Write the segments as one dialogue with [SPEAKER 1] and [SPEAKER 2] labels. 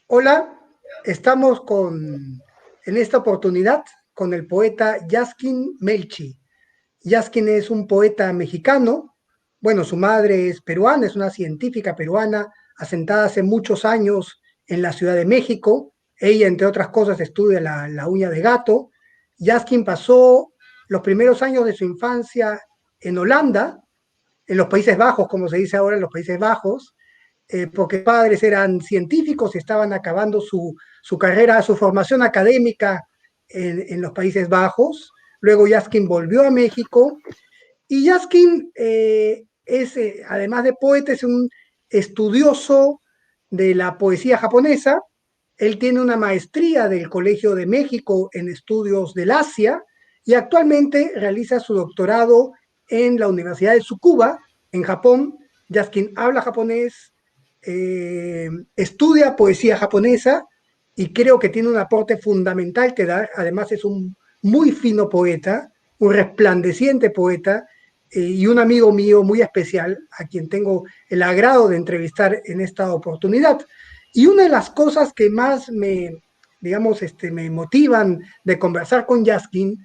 [SPEAKER 1] Hola, estamos en esta oportunidad con el poeta Yaskin Melchi. Yaskin es un poeta mexicano. Bueno, su madre es peruana, es una científica peruana asentada hace muchos años en la Ciudad de México. Ella, entre otras cosas, estudia la uña de gato. Yaskin pasó los primeros años de su infancia en Holanda, en los Países Bajos, como se dice ahora, en los Países Bajos, porque padres eran científicos y estaban acabando su carrera, su formación académica en los Países Bajos. Luego Yaskin volvió a México y Yaskin además de poeta, es un estudioso de la poesía japonesa. Él tiene una maestría del Colegio de México en estudios del Asia y actualmente realiza su doctorado en la Universidad de Tsukuba, en Japón. Yaskin habla japonés, estudia poesía japonesa y creo que tiene un aporte fundamental que dar. Además es un muy fino poeta, un resplandeciente poeta y un amigo mío muy especial a quien tengo el agrado de entrevistar en esta oportunidad. Y una de las cosas que más digamos, me motivan de conversar con Yaskin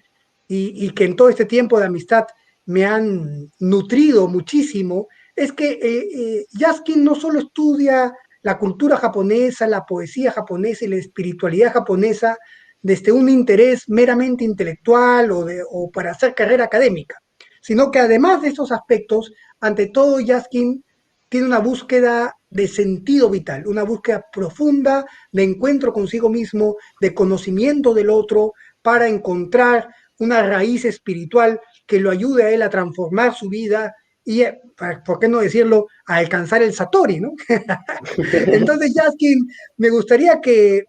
[SPEAKER 1] y que en todo este tiempo de amistad me han nutrido muchísimo, es que Yaskin no solo estudia la cultura japonesa, la poesía japonesa y la espiritualidad japonesa desde un interés meramente intelectual o para hacer carrera académica, sino que además de esos aspectos, ante todo Yaskin tiene una búsqueda de sentido vital, una búsqueda profunda de encuentro consigo mismo, de conocimiento del otro, para encontrar una raíz espiritual que lo ayude a él a transformar su vida y, ¿por qué no decirlo?, a alcanzar el Satori, ¿no? Entonces, Yaskin, me gustaría que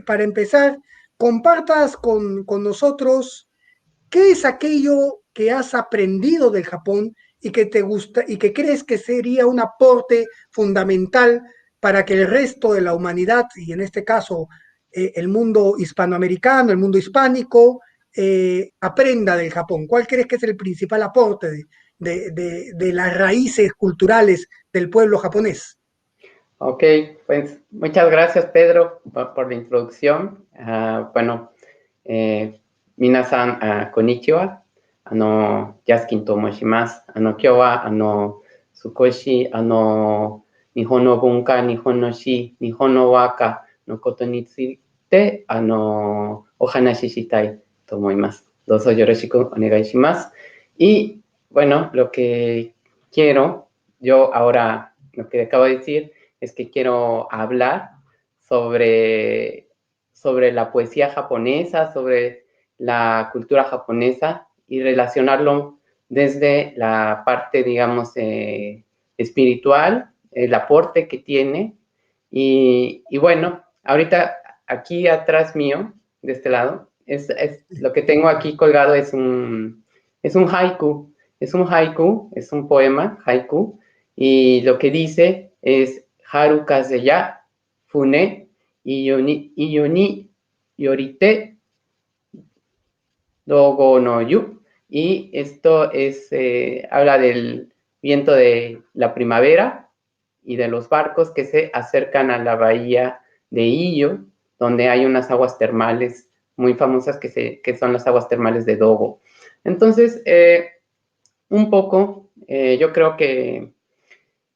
[SPEAKER 1] para empezar, compartas con nosotros qué es aquello que has aprendido del Japón y que te gusta y que crees que sería un aporte fundamental para que el resto de la humanidad, y en este caso el mundo hispanoamericano, el mundo hispánico, aprenda del Japón. ¿Cuál crees que es el principal aporte de las raíces culturales del pueblo japonés?
[SPEAKER 2] Ok, pues muchas gracias Pedro por la introducción. Bueno, minasan konnichiwa, Yaskin to moshimasu. Kyou wa sukoshi Nihon no bunka, Nihon no shi, Nihon no waka no koto ni tsuite o hanashi shitai to omoimasu. Dozo yoroshiku onegai shimasu. Y bueno, lo que quiero, yo ahora, lo que acabo de decir, es que quiero hablar sobre la poesía japonesa, sobre la cultura japonesa y relacionarlo desde la parte, digamos, espiritual, el aporte que tiene. Y bueno, ahorita aquí atrás mío, de este lado, lo que tengo aquí colgado es un haiku. Es un poema, haiku, y lo que dice es Haru kaze ya fune iyo ni yorite dogo no yu. Y esto habla del viento de la primavera y de los barcos que se acercan a la bahía de Iyo, donde hay unas aguas termales muy famosas que son las aguas termales de Dogo. Entonces, un poco, yo creo que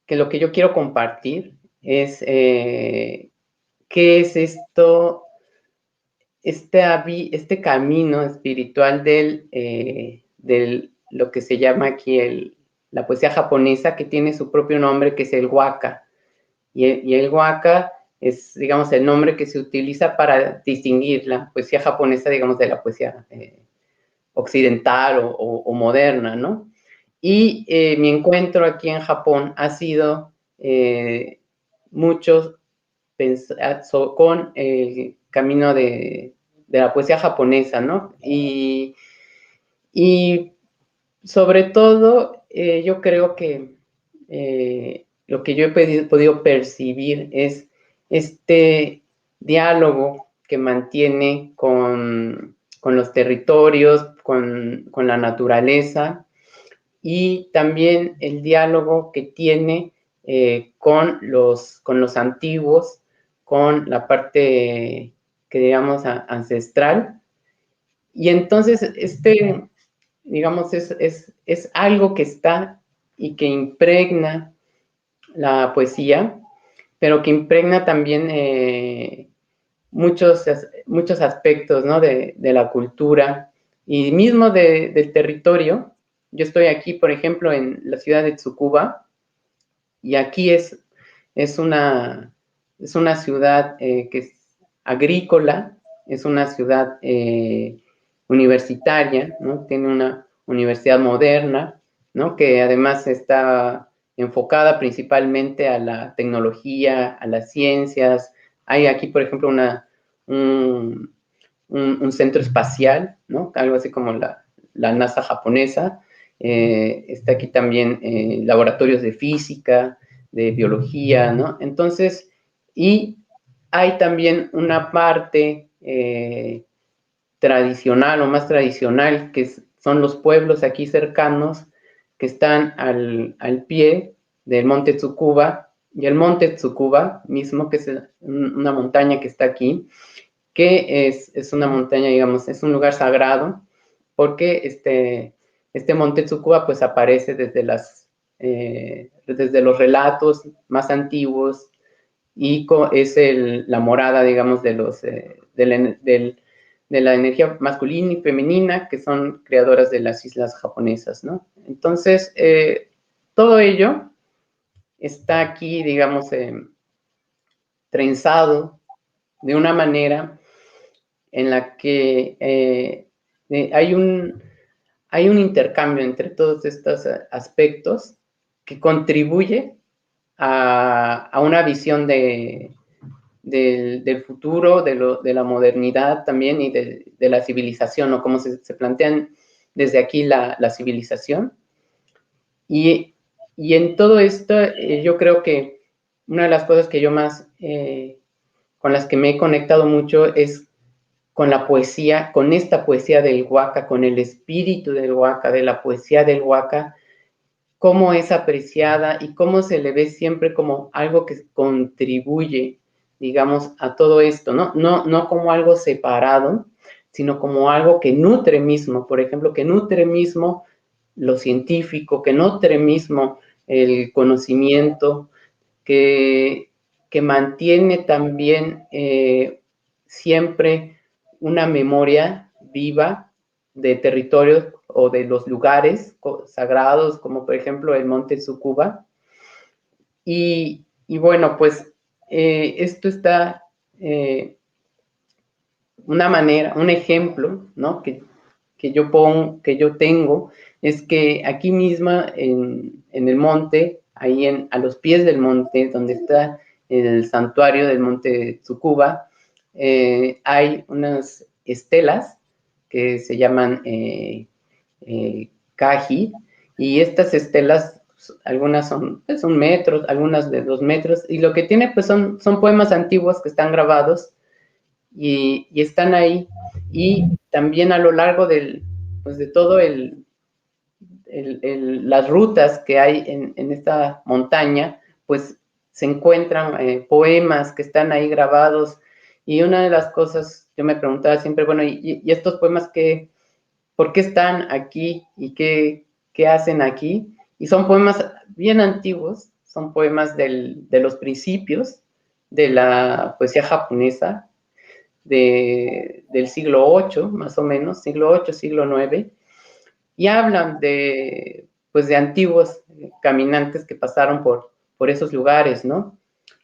[SPEAKER 2] lo que yo quiero compartir es qué es esto, este camino espiritual del lo que se llama aquí la poesía japonesa, que tiene su propio nombre, que es el waka. Y el waka es, digamos, el nombre que se utiliza para distinguir la poesía japonesa, digamos, de la poesía occidental o moderna, ¿no? Y mi encuentro aquí en Japón ha sido mucho con el camino de la poesía japonesa, ¿no? Y sobre todo, yo creo que lo que yo he podido percibir es este diálogo que mantiene con los territorios, con la naturaleza, y también el diálogo que tiene con los antiguos, con la parte que digamos ancestral. Y entonces digamos, es algo que está y que impregna la poesía, pero que impregna también muchos aspectos, ¿no? de la cultura y mismo del territorio. Yo estoy aquí, por ejemplo, en la ciudad de Tsukuba, y aquí es una ciudad que es agrícola, es una ciudad universitaria, ¿no? Tiene una universidad moderna, ¿no? Que además está enfocada principalmente a la tecnología, a las ciencias. Hay aquí, por ejemplo, un centro espacial, ¿no? Algo así como la NASA japonesa. Está aquí también laboratorios de física, de biología, ¿no? Entonces, y hay también una parte tradicional o más tradicional, que son los pueblos aquí cercanos que están al pie del monte Tsukuba, y el monte Tsukuba mismo, que es una montaña que está aquí, que es una montaña, digamos, es un lugar sagrado, porque este monte Tsukuba pues aparece desde los relatos más antiguos, y es la morada, digamos, de la energía masculina y femenina, que son creadoras de las islas japonesas, ¿no? Entonces, todo ello está aquí, digamos, trenzado de una manera en la que hay un intercambio entre todos estos aspectos que contribuye a una visión del futuro, de la modernidad también, y de la civilización, o cómo se plantean desde aquí la civilización. Y en todo esto, yo creo que una de las cosas que yo más, con las que me he conectado mucho, es con la poesía, con esta poesía del Waka, con el espíritu del Waka, de la poesía del Waka, cómo es apreciada y cómo se le ve siempre como algo que contribuye, digamos, a todo esto, ¿no? No como algo separado, sino como algo que nutre mismo, por ejemplo, que nutre mismo lo científico, que nutre mismo el conocimiento, que mantiene también siempre una memoria viva de territorios o de los lugares sagrados, como por ejemplo el monte Tsukuba. Y bueno, pues esto está una manera, un ejemplo, ¿no? que yo tengo, es que aquí misma en el monte, ahí a los pies del monte, donde está el santuario del monte Tsukuba, hay unas estelas que se llaman Kaji, y estas estelas, algunas son metros, algunas de 2 metros, y lo que tiene pues son poemas antiguos que están grabados y están ahí, y también a lo largo pues de todo las rutas que hay en esta montaña, pues se encuentran poemas que están ahí grabados. Y una de las cosas, yo me preguntaba siempre, bueno, ¿y estos poemas por qué están aquí y qué hacen aquí? Y son poemas bien antiguos, son poemas de los principios de la poesía japonesa, del siglo VIII, más o menos, siglo VIII, siglo IX, y hablan pues de antiguos caminantes que pasaron por esos lugares, ¿no?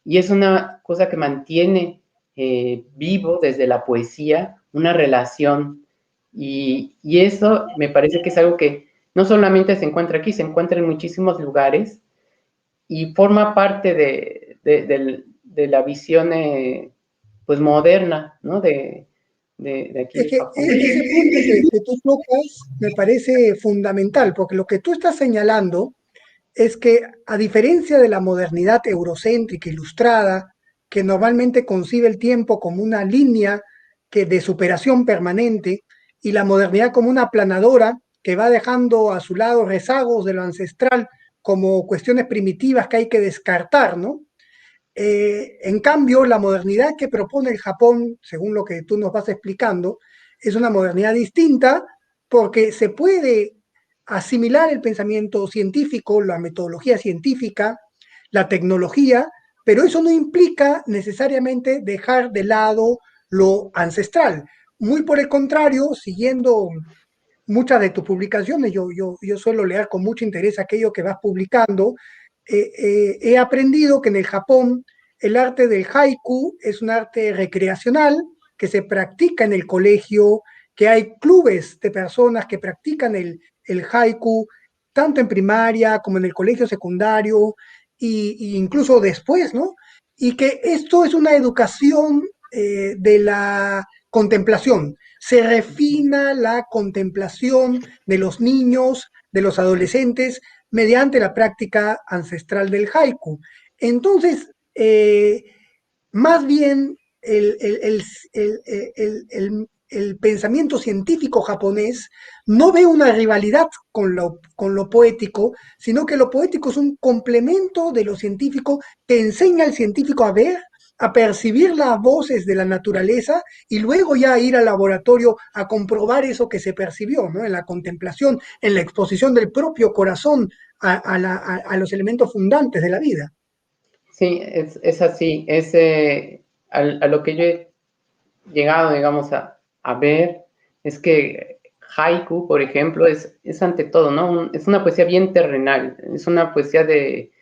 [SPEAKER 2] Y es una cosa que mantiene vivo desde la poesía una relación, y eso me parece que es algo que no solamente se encuentra aquí, se encuentra en muchísimos lugares y forma parte de la visión pues moderna, ¿no? De aquí
[SPEAKER 1] Es
[SPEAKER 2] de
[SPEAKER 1] que
[SPEAKER 2] Japón.
[SPEAKER 1] ese punto que tú tocas me parece fundamental, porque lo que tú estás señalando es que, a diferencia de la modernidad eurocéntrica ilustrada, que normalmente concibe el tiempo como una línea de superación permanente, y la modernidad como una aplanadora que va dejando a su lado rezagos de lo ancestral como cuestiones primitivas que hay que descartar, ¿no? En cambio, la modernidad que propone el Japón, según lo que tú nos vas explicando, es una modernidad distinta porque se puede asimilar el pensamiento científico, la metodología científica, la tecnología, pero eso no implica necesariamente dejar de lado lo ancestral. Muy por el contrario, siguiendo muchas de tus publicaciones, yo suelo leer con mucho interés aquello que vas publicando. He aprendido que en el Japón el arte del haiku es un arte recreacional que se practica en el colegio, que hay clubes de personas que practican el haiku tanto en primaria como en el colegio secundario y incluso después, ¿no? Y que esto es una educación de la contemplación, se refina la contemplación de los niños, de los adolescentes, mediante la práctica ancestral del haiku. Entonces, más bien el pensamiento científico japonés no ve una rivalidad con lo poético, sino que lo poético es un complemento de lo científico que enseña al científico a ver, a percibir las voces de la naturaleza y luego ya ir al laboratorio a comprobar eso que se percibió, ¿no? En la contemplación, en la exposición del propio corazón a los elementos fundantes de la vida.
[SPEAKER 2] Sí, es así. A lo que yo he llegado, digamos, a ver es que haiku, por ejemplo, es ante todo, ¿no? Es una poesía bien terrenal, es una poesía de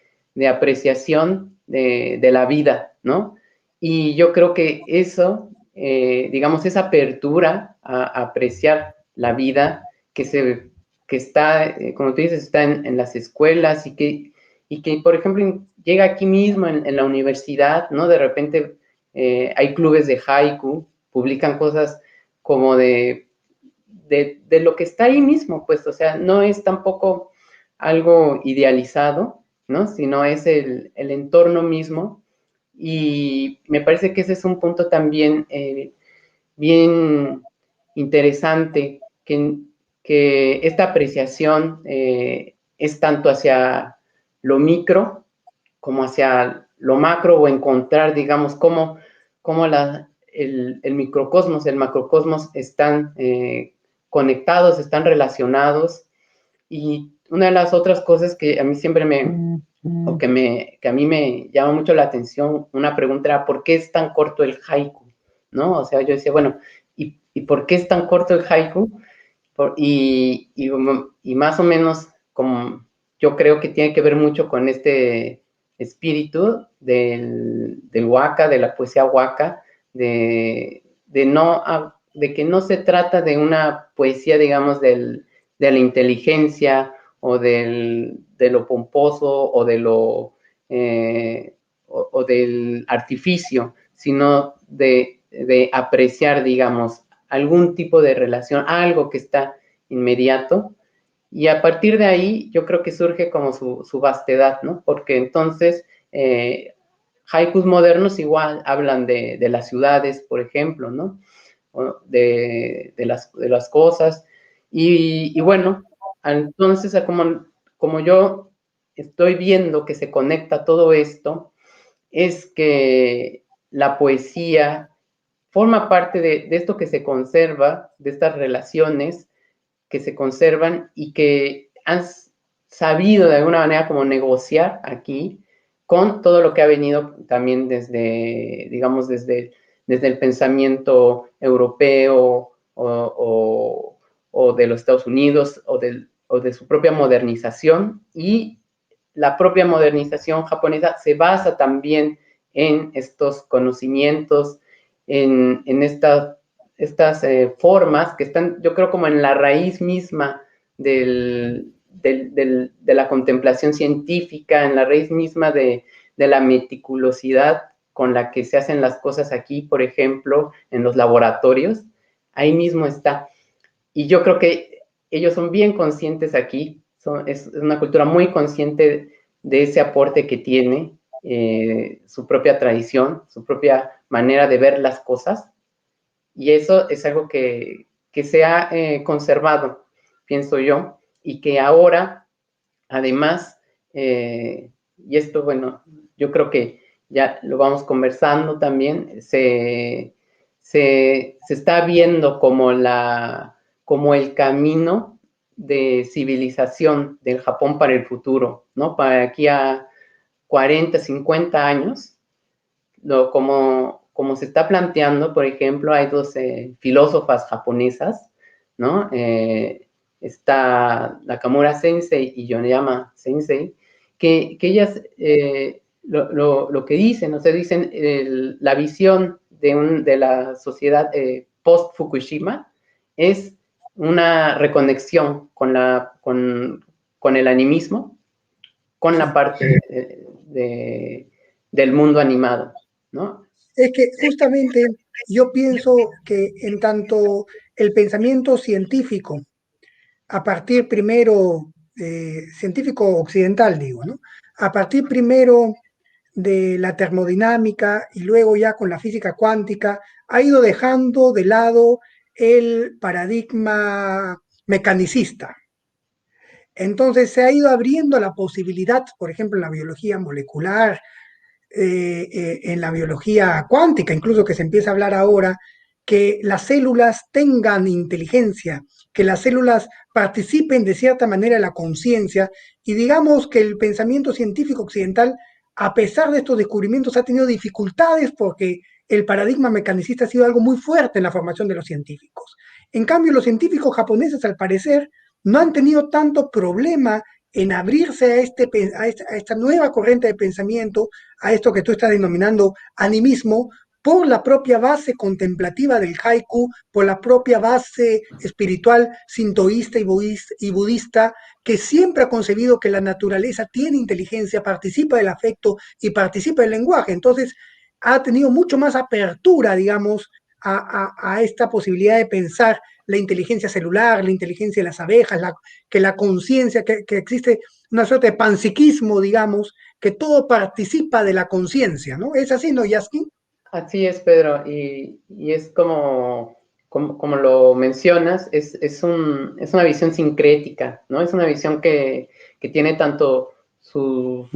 [SPEAKER 2] apreciación de la vida, ¿no? Y yo creo que eso, digamos, esa apertura a apreciar la vida que está, como tú dices, está en las escuelas y que, por ejemplo, llega aquí mismo en la universidad, ¿no? De repente hay clubes de haiku, publican cosas como de lo que está ahí mismo, pues, o sea, no es tampoco algo idealizado, ¿no? Sino es el entorno mismo. Y me parece que ese es un punto también bien interesante, que esta apreciación es tanto hacia lo micro como hacia lo macro o encontrar, digamos, cómo el microcosmos, el macrocosmos están conectados, están relacionados. Y una de las otras cosas que a mí siempre que a mí me llama mucho la atención, una pregunta era, ¿por qué es tan corto el haiku? ¿No? O sea, yo decía, bueno, ¿y por qué es tan corto el haiku? Y más o menos, como yo creo que tiene que ver mucho con este espíritu del waka, de la poesía waka, de que no se trata de una poesía, digamos, de la inteligencia o de lo pomposo o o del artificio, sino de apreciar, digamos, algún tipo de relación, algo que está inmediato. Y a partir de ahí, yo creo que surge como su vastedad, ¿no? Porque entonces, haikus modernos igual hablan de las ciudades, por ejemplo, ¿no? De las cosas. Y bueno, entonces, como yo estoy viendo que se conecta todo esto, es que la poesía forma parte de esto que se conserva, de estas relaciones que se conservan y que han sabido de alguna manera como negociar aquí con todo lo que ha venido también desde, digamos, desde el pensamiento europeo o de los Estados Unidos o de su propia modernización, y la propia modernización japonesa se basa también en estos conocimientos, en estas formas que están, yo creo, como en la raíz misma de la contemplación científica, en la raíz misma de la meticulosidad con la que se hacen las cosas aquí, por ejemplo, en los laboratorios, ahí mismo está. Y yo creo que ellos son bien conscientes aquí, es una cultura muy consciente de ese aporte que tiene su propia tradición, su propia manera de ver las cosas, y eso es algo que se ha conservado, pienso yo, y que ahora, además, y esto, bueno, yo creo ya lo vamos conversando también, se está viendo como, como el camino de civilización del Japón para el futuro, ¿no? Para aquí a 40, 50 años, como se está planteando, por ejemplo, hay dos filósofas japonesas, ¿no? Está Nakamura Sensei y Yoneyama Sensei, que ellas lo que dicen, o sea, dicen la visión de la sociedad post-Fukushima es una reconexión con el animismo, con la
[SPEAKER 1] Sí.
[SPEAKER 2] parte del mundo animado, ¿no?
[SPEAKER 1] Es que justamente yo pienso que en tanto el pensamiento científico, a partir primero, científico occidental, digo, ¿no? A partir primero de la termodinámica y luego ya con la física cuántica, ha ido dejando de lado el paradigma mecanicista. Entonces se ha ido abriendo la posibilidad, por ejemplo, en la biología molecular, en la biología cuántica, incluso que se empieza a hablar ahora, que las células tengan inteligencia, que las células participen de cierta manera en la conciencia y digamos que el pensamiento científico occidental, a pesar de estos descubrimientos, ha tenido dificultades porque el paradigma mecanicista ha sido algo muy fuerte en la formación de los científicos. En cambio, los científicos japoneses, al parecer, no han tenido tanto problema en abrirse a esta nueva corriente de pensamiento, a esto que tú estás denominando animismo, por la propia base contemplativa del haiku, por la propia base espiritual sintoísta y budista, que siempre ha concebido que la naturaleza tiene inteligencia, participa del afecto y participa del lenguaje. Entonces, ha tenido mucho más apertura, digamos, a esta posibilidad de pensar la inteligencia celular, la inteligencia de las abejas, que la conciencia, que existe una suerte de panpsiquismo, digamos, que todo participa de la conciencia, ¿no? ¿Es así, no, Yaskin?
[SPEAKER 2] Así es, Pedro, y es como lo mencionas, es una visión sincrética, ¿no? Es una visión que tiene tanto sus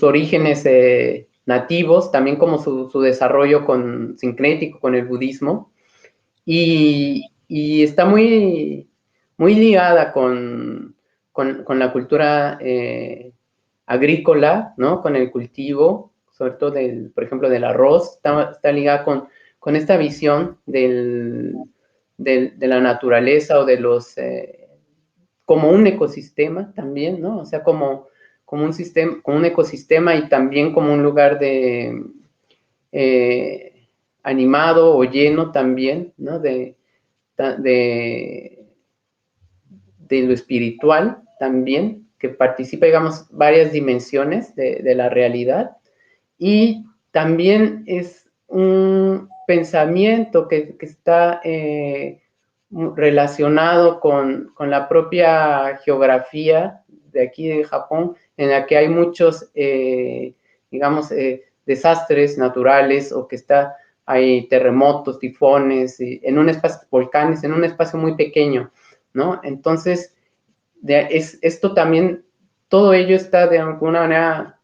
[SPEAKER 2] orígenes nativos, también como su desarrollo sincrético con el budismo, y está muy ligada con la cultura agrícola, ¿no? Con el cultivo, sobre todo, por ejemplo, del arroz, está ligada con esta visión de la naturaleza o de como un ecosistema también, ¿no? O sea, como un sistema, como un ecosistema y también como un lugar eh, animado o lleno también, ¿no? De, de lo espiritual también, que participa, digamos, varias dimensiones de la realidad. Y también es un pensamiento que está relacionado con la propia geografía de aquí de Japón, en la que hay muchos, digamos, desastres naturales o que hay terremotos, tifones, en un espacio, volcanes, en un espacio muy pequeño, ¿no? Entonces, esto también, todo ello está de alguna manera,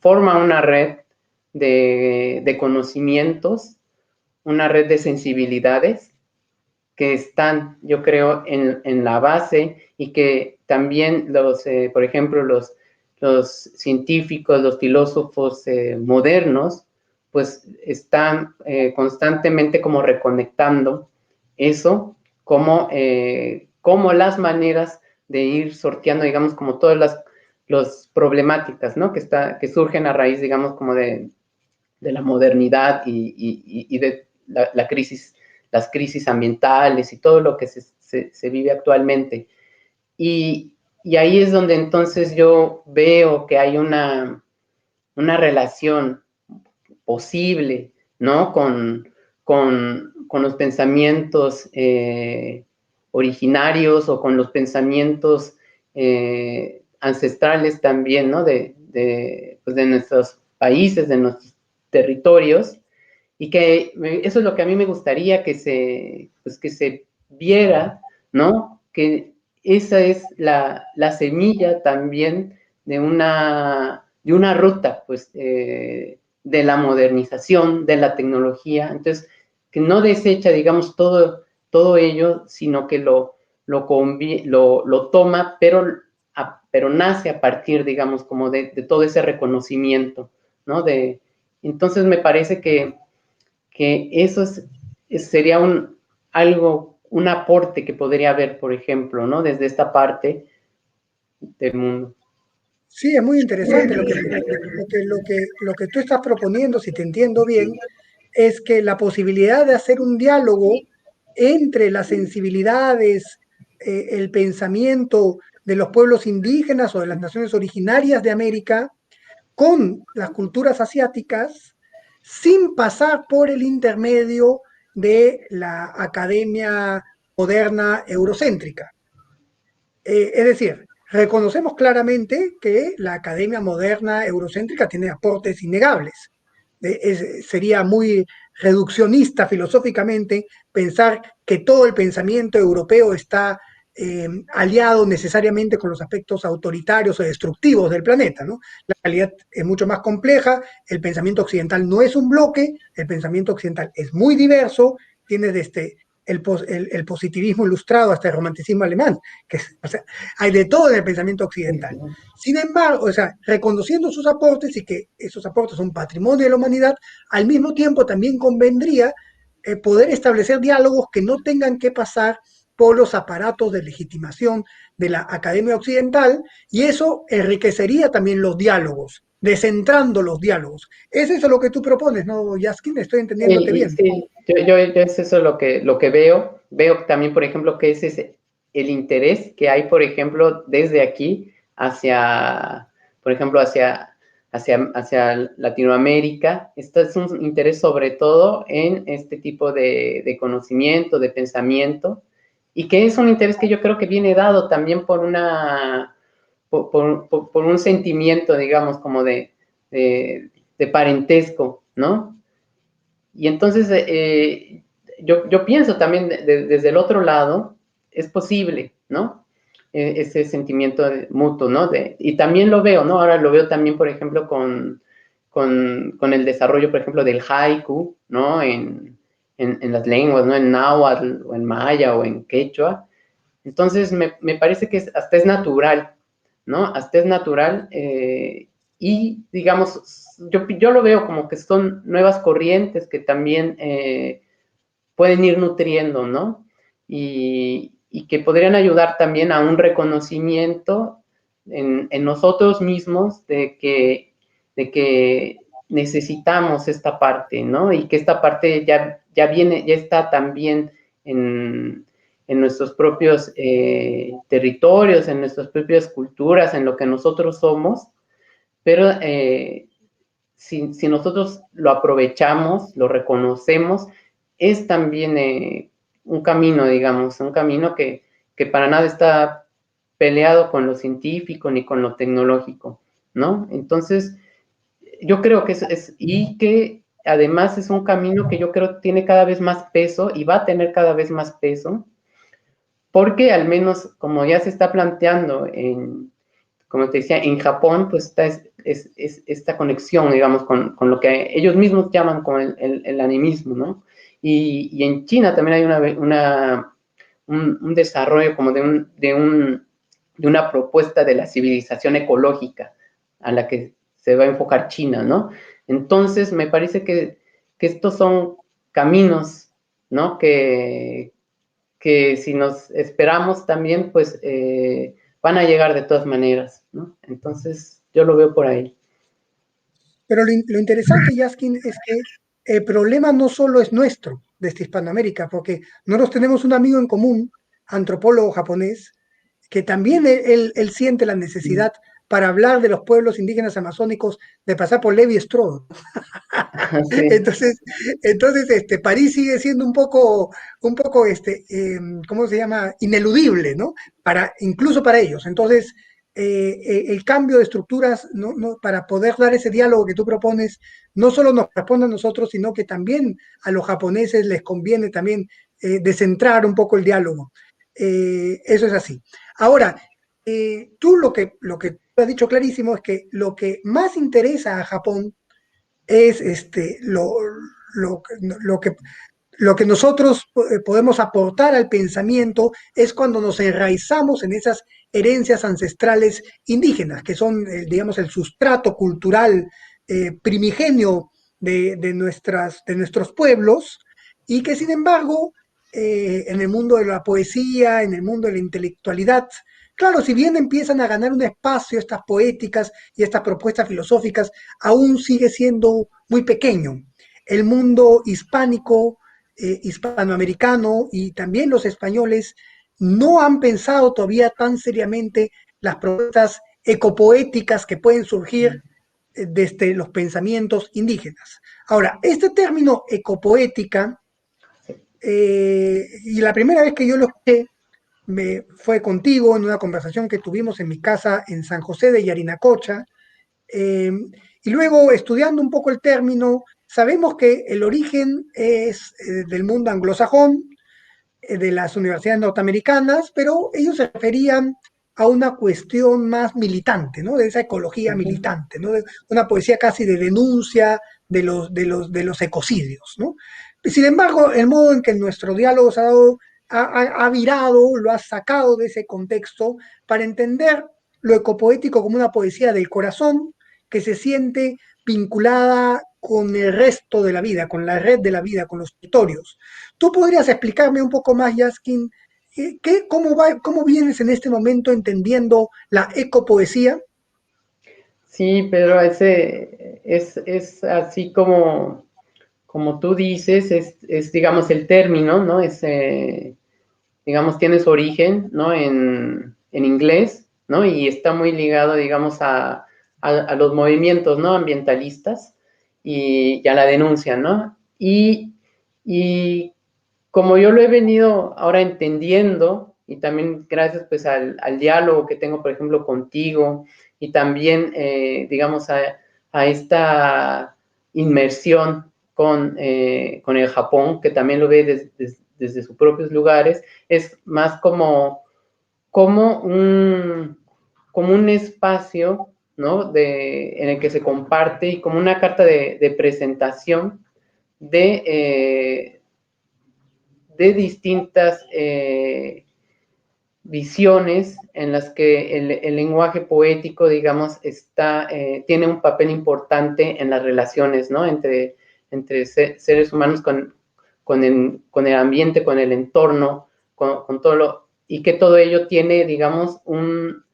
[SPEAKER 2] forma una red de conocimientos, una red de sensibilidades que están, yo creo, en la base y que también por ejemplo, los científicos, los filósofos modernos, pues están constantemente como reconectando eso como las maneras de ir sorteando, digamos, como todas las problemáticas, ¿no? Que surgen a raíz, digamos, como de la modernidad y de la crisis, las crisis ambientales y todo lo que se vive actualmente. Y ahí es donde entonces yo veo que hay una relación posible, ¿no? Con los pensamientos originarios o con los pensamientos ancestrales también, ¿no? Pues de nuestros países, de nuestros territorios, y que eso es lo que a mí me gustaría pues que se viera, ¿no? Que esa es la semilla también de una ruta, pues, de la modernización, de la tecnología. Entonces, que no desecha, digamos, todo ello, sino que lo toma, pero nace a partir, digamos, como de todo ese reconocimiento, ¿no? Entonces, me parece que eso sería un aporte que podría haber, por ejemplo, ¿no? Desde esta parte del mundo.
[SPEAKER 1] Sí, es muy interesante lo que tú estás proponiendo, si te entiendo bien, es que la posibilidad de hacer un diálogo entre las sensibilidades, el pensamiento de los pueblos indígenas o de las naciones originarias de América con las culturas asiáticas sin pasar por el intermedio de la academia moderna eurocéntrica. Es decir, reconocemos claramente que la academia moderna eurocéntrica tiene aportes innegables. Sería muy reduccionista filosóficamente pensar que todo el pensamiento europeo está aliado necesariamente con los aspectos autoritarios o destructivos del planeta, ¿no? La realidad es mucho más compleja, el pensamiento occidental no es un bloque, el pensamiento occidental es muy diverso, tiene desde el positivismo ilustrado hasta el romanticismo alemán, que o sea, hay de todo en el pensamiento occidental. Sin embargo, o sea, reconociendo sus aportes y que esos aportes son patrimonio de la humanidad, al mismo tiempo también convendría poder establecer diálogos que no tengan que pasar por los aparatos de legitimación de la Academia Occidental, y eso enriquecería también los diálogos, descentrando los diálogos. ¿Es eso lo que tú propones, no, Yaskin? ¿Estoy entendiéndote bien?
[SPEAKER 2] Sí, yo es eso lo que veo. Veo también, por ejemplo, que ese es el interés que hay, por ejemplo, desde aquí hacia, por ejemplo, hacia Latinoamérica. Este es un interés sobre todo en este tipo de conocimiento, de pensamiento, y que es un interés que yo creo que viene dado también por un sentimiento, digamos, como de parentesco, ¿no? Y entonces yo pienso también desde el otro lado, es posible, ¿no? Ese sentimiento mutuo, ¿no? Y también lo veo, ¿no? Ahora lo veo también, por ejemplo, con el desarrollo, por ejemplo, del haiku, ¿no? En las lenguas, ¿no? En náhuatl, o en maya, o en quechua. Entonces, me parece que hasta es natural, ¿no? Hasta es natural y, digamos, yo lo veo como que son nuevas corrientes que también pueden ir nutriendo, ¿no? Y que podrían ayudar también a un reconocimiento en nosotros mismos de que necesitamos esta parte, ¿no? Y que esta parte ya viene, ya está también en nuestros propios territorios, en nuestras propias culturas, en lo que nosotros somos, pero si nosotros lo aprovechamos, lo reconocemos, es también un camino, digamos, un camino que para nada está peleado con lo científico ni con lo tecnológico, ¿no? Entonces, yo creo que y que además es un camino que yo creo tiene cada vez más peso y va a tener cada vez más peso, porque al menos como ya se está planteando como te decía, en Japón, pues está esta conexión, digamos, con lo que ellos mismos llaman como el animismo, ¿no? Y en China también hay un desarrollo como de una propuesta de la civilización ecológica a la que se va a enfocar China, ¿no? Entonces, me parece que estos son caminos, ¿no? Que si nos esperamos también, pues van a llegar de todas maneras, ¿no? Entonces, yo lo veo por ahí.
[SPEAKER 1] Pero lo interesante, Yaskin, es que el problema no solo es nuestro, desde Hispanoamérica, porque nosotros tenemos un amigo en común, antropólogo japonés, que también él siente la necesidad para hablar de los pueblos indígenas amazónicos de pasar por Levi Strauss.
[SPEAKER 2] Sí.
[SPEAKER 1] Entonces, París sigue siendo un poco, ¿cómo se llama? Ineludible, ¿no? Incluso para ellos. Entonces, el cambio de estructuras, para poder dar ese diálogo que tú propones, no solo nos responde a nosotros, sino que también a los japoneses les conviene también descentrar un poco el diálogo. Eso es así. Ahora, tú lo que lo ha dicho clarísimo, es que lo que más interesa a Japón es lo, lo que lo que nosotros podemos aportar al pensamiento es cuando nos enraizamos en esas herencias ancestrales indígenas, que son, digamos, el sustrato cultural primigenio de nuestros pueblos, y que sin embargo, en el mundo de la poesía, en el mundo de la intelectualidad, claro, si bien empiezan a ganar un espacio estas poéticas y estas propuestas filosóficas, aún sigue siendo muy pequeño. El mundo hispánico, hispanoamericano y también los españoles no han pensado todavía tan seriamente las propuestas ecopoéticas que pueden surgir desde los pensamientos indígenas. Ahora, este término ecopoética, y la primera vez que yo lo escuché fue contigo en una conversación que tuvimos en mi casa en San José de Yarinacocha, y luego, estudiando un poco el término, sabemos que el origen es del mundo anglosajón, de las universidades norteamericanas, pero ellos se referían a una cuestión más militante, ¿no? De esa ecología militante, ¿no? De una poesía casi de denuncia de los ecocidios, ¿no? Sin embargo, el modo en que nuestro diálogo se ha virado, lo ha sacado de ese contexto para entender lo ecopoético como una poesía del corazón que se siente vinculada con el resto de la vida, con la red de la vida, con los territorios. ¿Tú podrías explicarme un poco más, Yaskin, cómo vienes en este momento entendiendo la ecopoesía?
[SPEAKER 2] Sí, Pedro, es así como tú dices, digamos, el término, ¿no? Digamos, tiene su origen, ¿no? En inglés, ¿no? Y está muy ligado, digamos, a los movimientos, ¿no? Ambientalistas y a la denuncia, ¿no? Y como yo lo he venido ahora entendiendo, y también gracias pues al diálogo que tengo, por ejemplo, contigo, y también, digamos, a esta inmersión con el Japón, que también lo ve desde sus propios lugares, es más como un espacio, ¿no? En el que se comparte y como una carta de presentación de distintas visiones en las que el lenguaje poético, digamos, tiene un papel importante en las relaciones, ¿no? Entre seres humanos con el ambiente, con el entorno, con todo y que todo ello tiene, digamos, un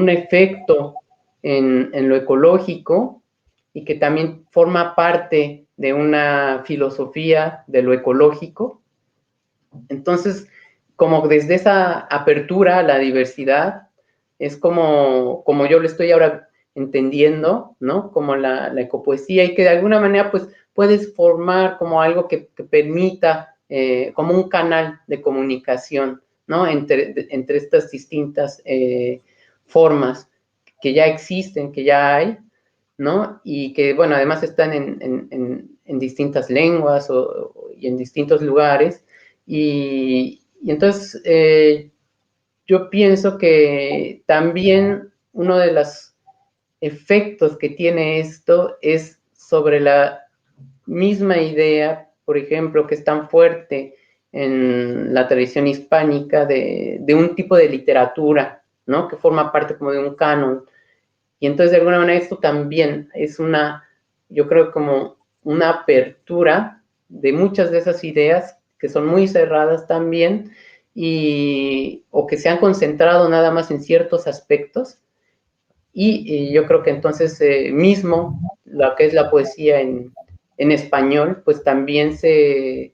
[SPEAKER 2] efecto en lo ecológico y que también forma parte de una filosofía de lo ecológico. Entonces, como desde esa apertura a la diversidad, es como yo lo estoy ahora entendiendo, ¿no? Como la ecopoesía y que de alguna manera, pues, puedes formar como algo que permita, como un canal de comunicación, ¿no? Entre estas distintas formas que ya existen, que ya hay, ¿no? Y que, bueno, además están en distintas lenguas y en distintos lugares. Y entonces yo pienso que también uno de los efectos que tiene esto es sobre la misma idea, por ejemplo, que es tan fuerte en la tradición hispánica de un tipo de literatura, ¿no? Que forma parte como de un canon. Y entonces, de alguna manera, esto también es yo creo, como una apertura de muchas de esas ideas que son muy cerradas también o que se han concentrado nada más en ciertos aspectos. Y yo creo que entonces mismo lo que es la poesía en español, pues también se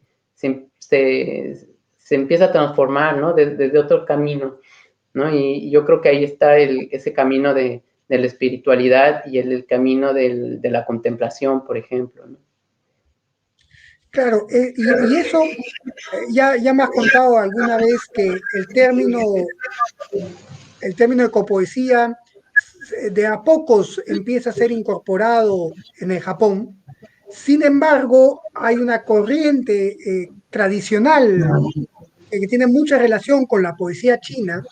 [SPEAKER 2] empieza a transformar, ¿no? Desde otro camino, ¿no? Y yo creo que ahí está ese camino de la espiritualidad y el camino de la contemplación, por ejemplo, ¿no?
[SPEAKER 1] Claro, y eso ya me has contado alguna vez que el término ecopoesía de a pocos empieza a ser incorporado en el Japón. Sin embargo, hay una corriente tradicional que tiene mucha relación con la poesía china,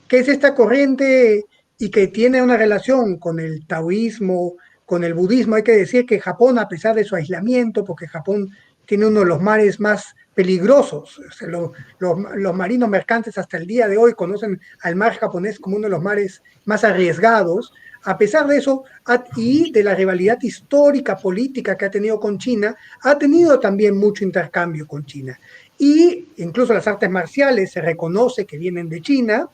[SPEAKER 1] que es esta corriente y que tiene una relación con el taoísmo, con el budismo. Hay que decir que Japón, a pesar de su aislamiento, porque Japón tiene uno de los mares más peligrosos, o sea, los marinos mercantes hasta el día de hoy conocen al mar japonés como uno de los mares más arriesgados. A pesar de eso y de la rivalidad histórica, política que ha tenido con China, ha tenido también mucho intercambio con China. Y incluso las artes marciales se reconoce que vienen de China,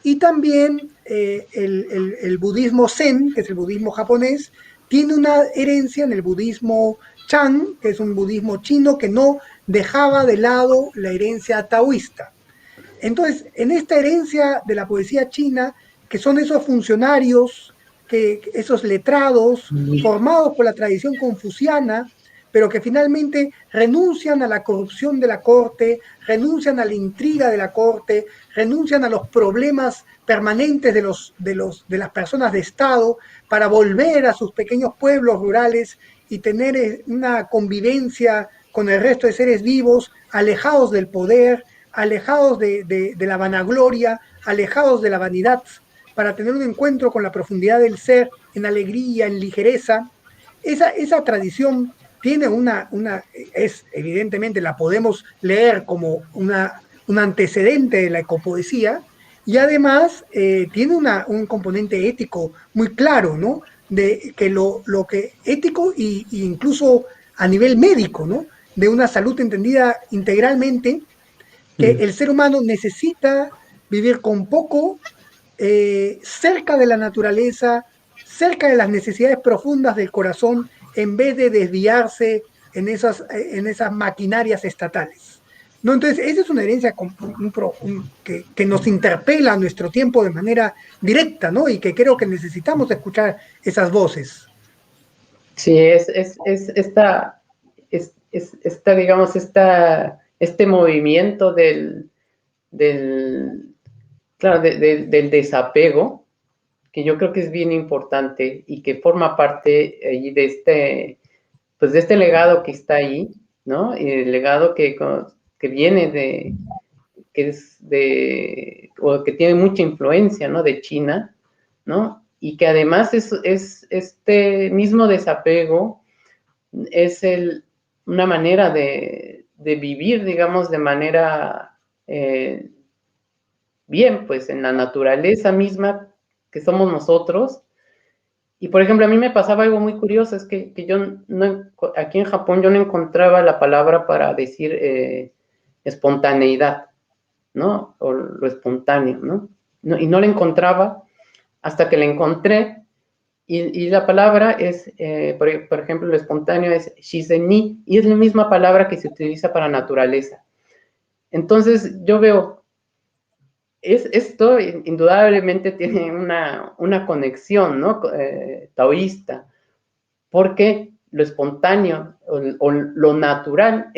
[SPEAKER 1] y también el budismo Zen, que es el budismo japonés, tiene una herencia en el budismo Chan, que es un budismo chino que no dejaba de lado la herencia taoísta. Entonces, en esta herencia de la poesía china, que son esos funcionarios, esos letrados formados por la tradición confuciana, pero que finalmente renuncian a la corrupción de la corte, renuncian a la intriga de la corte, renuncian a los problemas permanentes de las personas de Estado para volver a sus pequeños pueblos rurales y tener una convivencia con el resto de seres vivos, alejados del poder, alejados de la vanagloria, alejados de la vanidad, para tener un encuentro con la profundidad del ser, en alegría, en ligereza. Esa tradición tiene es evidentemente, la podemos leer como un antecedente de la ecopoesía, y además tiene un componente ético muy claro, ¿no? De que lo que ético y incluso a nivel médico, ¿no? De una salud entendida integralmente, que el ser humano necesita vivir con poco, cerca de la naturaleza, cerca de las necesidades profundas del corazón, en vez de desviarse en esas maquinarias estatales. ¿No? Entonces, esa es una herencia que nos interpela a nuestro tiempo de manera directa, ¿no? Y que creo que necesitamos escuchar esas voces.
[SPEAKER 2] Sí, es esta, digamos, este movimiento claro, del desapego, que yo creo que es bien importante y que forma parte ahí pues de este legado que está ahí, ¿no? Y el legado que viene o que tiene mucha influencia, ¿no? De China, ¿no? Y que además es este mismo desapego, es una manera de vivir, digamos, de manera bien, pues en la naturaleza misma que somos nosotros. Y por ejemplo, a mí me pasaba algo muy curioso, es que yo aquí en Japón yo no encontraba la palabra para decir espontaneidad, ¿no? O lo espontáneo, ¿no? Y no la encontraba hasta que la encontré, y la palabra es, por ejemplo, lo espontáneo es shizeni, y es la misma palabra que se utiliza para naturaleza. Entonces yo veo, esto indudablemente tiene una conexión, ¿no? Taoísta, porque lo espontáneo o lo natural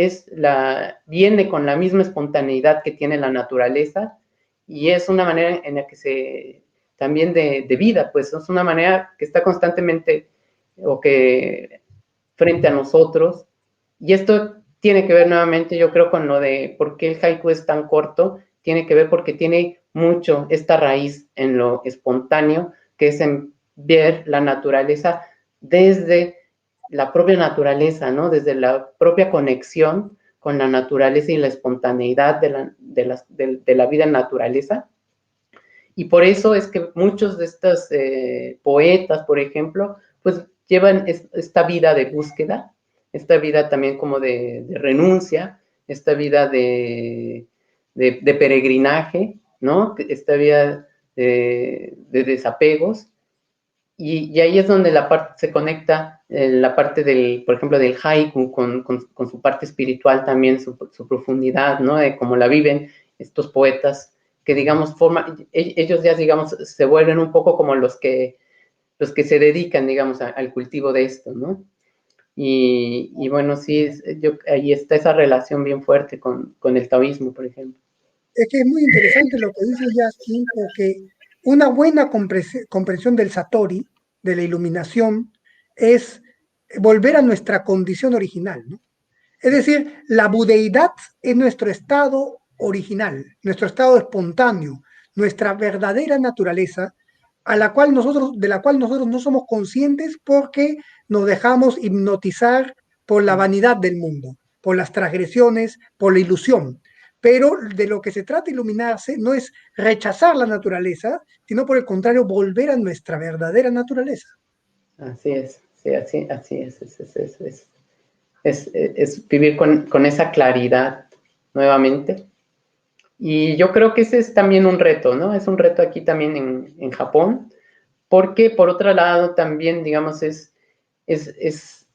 [SPEAKER 2] viene con la misma espontaneidad que tiene la naturaleza, y es una manera en la que también de vida, pues es una manera que está constantemente o que frente a nosotros, y esto tiene que ver nuevamente, yo creo, con lo de por qué el haiku es tan corto, tiene que ver porque tiene mucho esta raíz en lo espontáneo, que es en ver la naturaleza desde la propia naturaleza, ¿no? Desde la propia conexión con la naturaleza y la espontaneidad de la vida en naturaleza. Y por eso es que muchos de estos poetas, por ejemplo, pues llevan esta vida de búsqueda, esta vida también como de renuncia, esta vida de peregrinaje, ¿no? Esta vida de desapegos. Y ahí es donde se conecta la parte por ejemplo, del haiku con su parte espiritual también, su profundidad, ¿no? De cómo la viven estos poetas, que digamos, ellos ya, digamos, se vuelven un poco como los que se dedican, digamos, al cultivo de esto, ¿no? Y bueno, sí, ahí está esa relación bien fuerte con el taoísmo, por ejemplo.
[SPEAKER 1] Es que es muy interesante lo que dice Justin, porque una buena comprensión del Satori, de la iluminación, es volver a nuestra condición original, ¿no? Es decir, la budeidad es nuestro estado original, nuestro estado espontáneo, nuestra verdadera naturaleza, de la cual nosotros no somos conscientes porque nos dejamos hipnotizar por la vanidad del mundo, por las transgresiones, por la ilusión. Pero de lo que se trata de iluminarse no es rechazar la naturaleza, sino por el contrario, volver a nuestra verdadera naturaleza.
[SPEAKER 2] Así es, sí, así es vivir con esa claridad nuevamente. Y yo creo que ese es también un reto, ¿no? Es un reto aquí también en Japón, porque por otro lado también, digamos,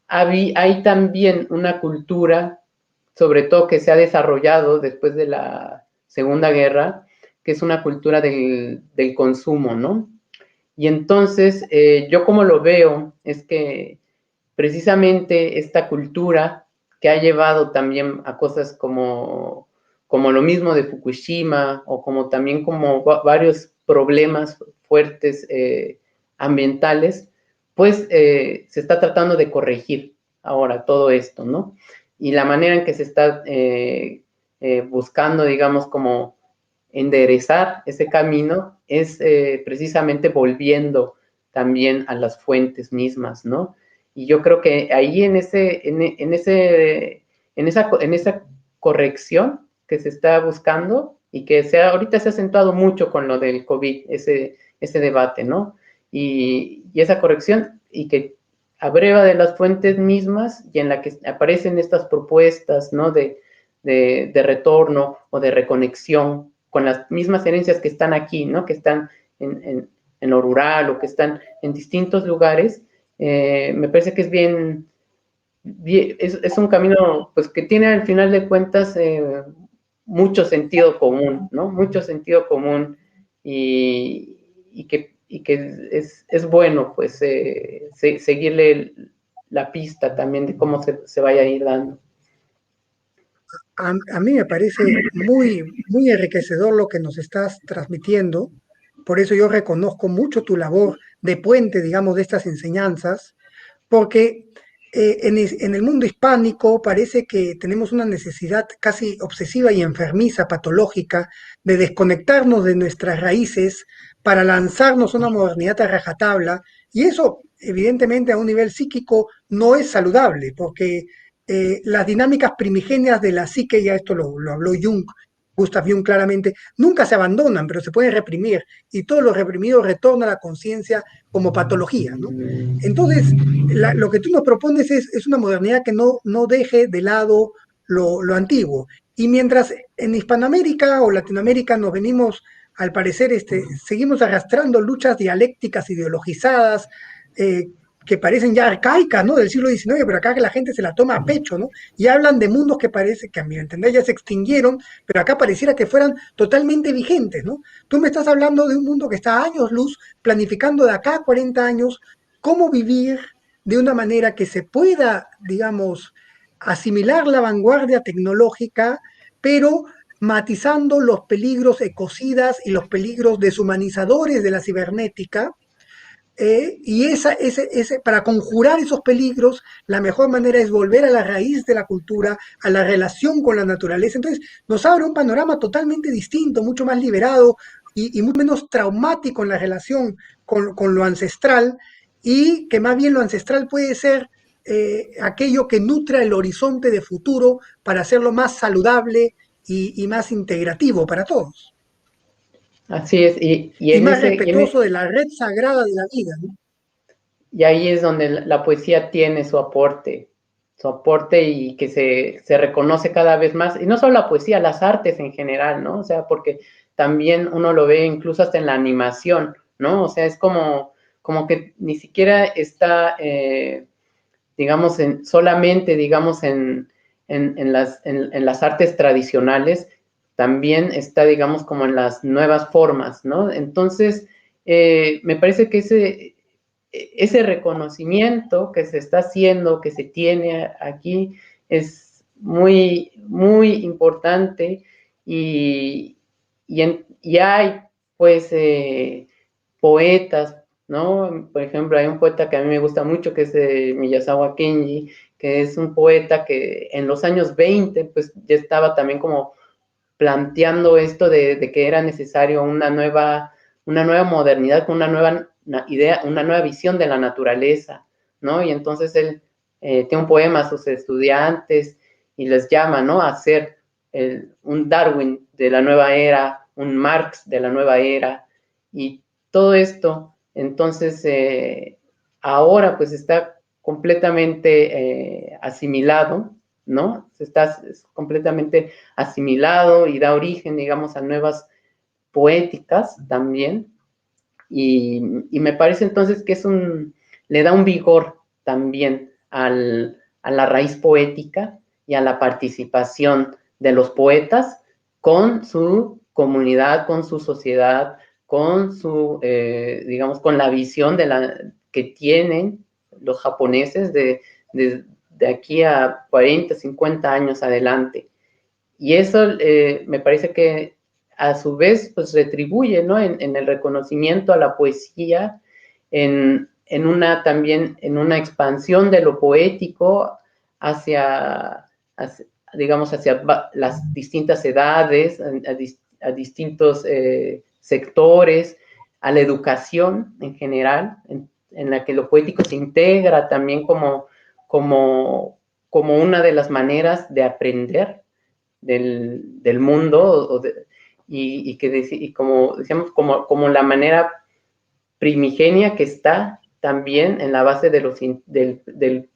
[SPEAKER 2] hay también una cultura, sobre todo que se ha desarrollado después de la Segunda Guerra, que es una cultura del consumo, ¿no? Y entonces, yo como lo veo, es que precisamente esta cultura que ha llevado también a cosas como lo mismo de Fukushima o como también como varios problemas fuertes ambientales, pues se está tratando de corregir ahora todo esto, ¿no? Y la manera en que se está buscando, digamos, como enderezar ese camino es precisamente volviendo también a las fuentes mismas, ¿no? Y yo creo que ahí en esa corrección que se está buscando y que ahorita se ha acentuado mucho con lo del COVID, ese debate, ¿no? Y esa corrección y que abreva de las fuentes mismas y en la que aparecen estas propuestas, ¿no? De retorno o de reconexión con las mismas herencias que están aquí, ¿no? Que están en lo rural o que están en distintos lugares, me parece que es un camino pues que tiene al final de cuentas mucho sentido común, ¿no? Mucho sentido común y que es bueno pues seguirle la pista también de cómo se vaya a ir dando.
[SPEAKER 1] A mí me parece muy enriquecedor lo que nos estás transmitiendo. Por eso yo reconozco mucho tu labor de puente, digamos, de estas enseñanzas, porque en el mundo hispánico parece que tenemos una necesidad casi obsesiva y enfermiza, patológica, de desconectarnos de nuestras raíces para lanzarnos a una modernidad a rajatabla. Y eso, evidentemente, a un nivel psíquico no es saludable, porque las dinámicas primigenias de la psique, ya esto lo habló Jung, Gustav Jung claramente, nunca se abandonan, pero se pueden reprimir, y todo lo reprimido retorna a la conciencia como patología, ¿no? Entonces, lo que tú nos propones es una modernidad que no deje de lado lo antiguo. Y mientras en Hispanoamérica o Latinoamérica nos venimos, al parecer, seguimos arrastrando luchas dialécticas ideologizadas, que parecen ya arcaicas, ¿no? Del siglo XIX, pero acá que la gente se la toma a pecho, ¿no? Y hablan de mundos que parece que a mi entender ya se extinguieron, pero acá pareciera que fueran totalmente vigentes, ¿no? Tú me estás hablando de un mundo que está a años luz, planificando de acá a 40 años cómo vivir de una manera que se pueda, digamos, asimilar la vanguardia tecnológica, pero matizando los peligros ecocidas y los peligros deshumanizadores de la cibernética, para conjurar esos peligros, la mejor manera es volver a la raíz de la cultura, a la relación con la naturaleza. Entonces, nos abre un panorama totalmente distinto, mucho más liberado y mucho menos traumático en la relación con lo ancestral, y que más bien lo ancestral puede ser aquello que nutra el horizonte de futuro para hacerlo más saludable y más integrativo para todos.
[SPEAKER 2] Así es, y
[SPEAKER 1] Y
[SPEAKER 2] en
[SPEAKER 1] más
[SPEAKER 2] ese, y en
[SPEAKER 1] respetuoso
[SPEAKER 2] ese,
[SPEAKER 1] de la red sagrada de la vida, ¿no?
[SPEAKER 2] y ahí es donde la poesía tiene su aporte y que se reconoce cada vez más, y no solo la poesía, las artes en general, ¿no? O sea, porque también uno lo ve incluso hasta en la animación, ¿no? O sea, es como que ni siquiera está, digamos, solamente, digamos, en las artes tradicionales, también está, digamos, como en las nuevas formas, ¿no? Entonces, me parece que ese reconocimiento que se está haciendo, que se tiene aquí, es muy, muy importante y hay, pues, poetas, ¿no? Por ejemplo, hay un poeta que a mí me gusta mucho, que es Miyazawa Kenji, que es un poeta que en los años 20, pues, ya estaba también como planteando esto de que era necesario una nueva modernidad, con una nueva idea, una nueva visión de la naturaleza, ¿no? Y entonces él tiene un poema a sus estudiantes y les llama, ¿no?, a ser un Darwin de la nueva era, un Marx de la nueva era, y todo esto, entonces, ahora pues está completamente asimilado, ¿no? Está completamente asimilado y da origen, digamos, a nuevas poéticas también, y me parece entonces que le da un vigor también a la raíz poética y a la participación de los poetas con su comunidad, con su sociedad, con su, digamos, con la visión que tienen los japoneses de aquí a 40, 50 años adelante. Y eso me parece que a su vez pues retribuye, ¿no?, en el reconocimiento a la poesía, también en una expansión de lo poético hacia digamos, hacia las distintas edades, a distintos sectores, a la educación en general, en la que lo poético se integra también como una de las maneras de aprender del mundo, y como decíamos, como la manera primigenia que está también en la base del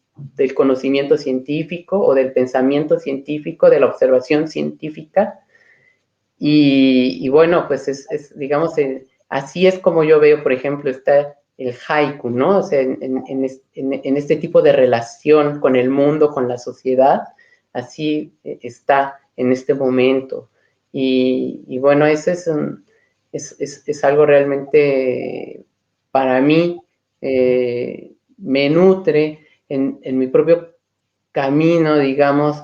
[SPEAKER 2] conocimiento científico o del pensamiento científico, de la observación científica. Y bueno, pues digamos, así es como yo veo, por ejemplo, está el haiku, ¿no? O sea, en este tipo de relación con el mundo, con la sociedad, así está en este momento. Y bueno, eso es algo realmente, para mí, me nutre en mi propio camino, digamos,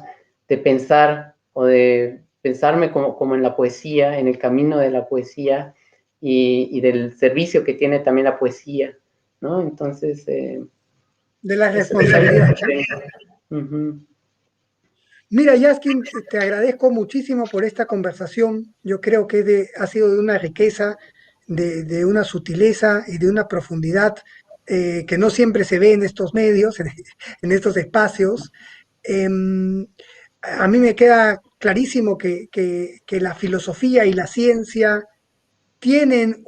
[SPEAKER 2] de pensar o de pensarme como en la poesía, en el camino de la poesía y del servicio que tiene también la poesía, ¿no? Entonces...
[SPEAKER 1] de la responsabilidad.
[SPEAKER 2] Uh-huh.
[SPEAKER 1] Mira, Yaskin, te agradezco muchísimo por esta conversación. Yo creo que ha sido de una riqueza, de una sutileza y de una profundidad que no siempre se ve en estos medios, en estos espacios. A mí me queda clarísimo que la filosofía y la ciencia tienen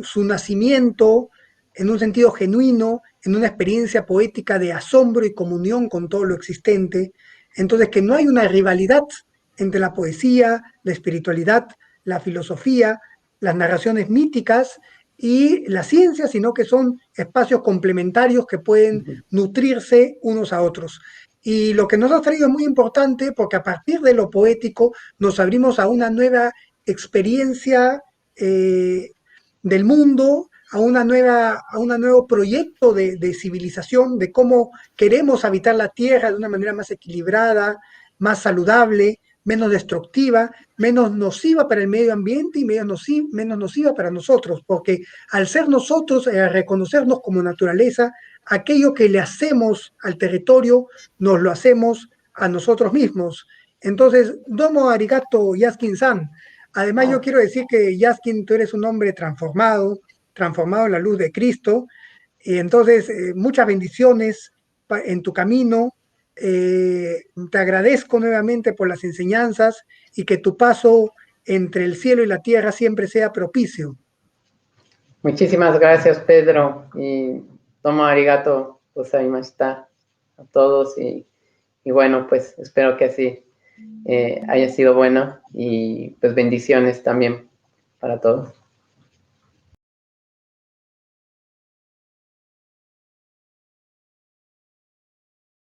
[SPEAKER 1] su nacimiento en un sentido genuino, en una experiencia poética de asombro y comunión con todo lo existente. Entonces, que no hay una rivalidad entre la poesía, la espiritualidad, la filosofía, las narraciones míticas y la ciencia, sino que son espacios complementarios que pueden nutrirse unos a otros. Y lo que nos ha traído es muy importante porque a partir de lo poético nos abrimos a una nueva experiencia del mundo, a un nuevo proyecto de civilización, de cómo queremos habitar la Tierra de una manera más equilibrada, más saludable, menos destructiva, menos nociva para el medio ambiente y menos nociva para nosotros, porque al ser nosotros, reconocernos como naturaleza, aquello que le hacemos al territorio, nos lo hacemos a nosotros mismos. Entonces, domo arigato Yaskin-san. Además, yo quiero decir que Yaskin, tú eres un hombre transformado, transformado en la luz de Cristo, y entonces muchas bendiciones en tu camino. Te agradezco nuevamente por las enseñanzas y que tu paso entre el cielo y la tierra siempre sea propicio.
[SPEAKER 2] Muchísimas gracias, Pedro, y tomo arigato gozaimashita a todos, y bueno, pues espero que así haya sido bueno, y pues bendiciones también para todos.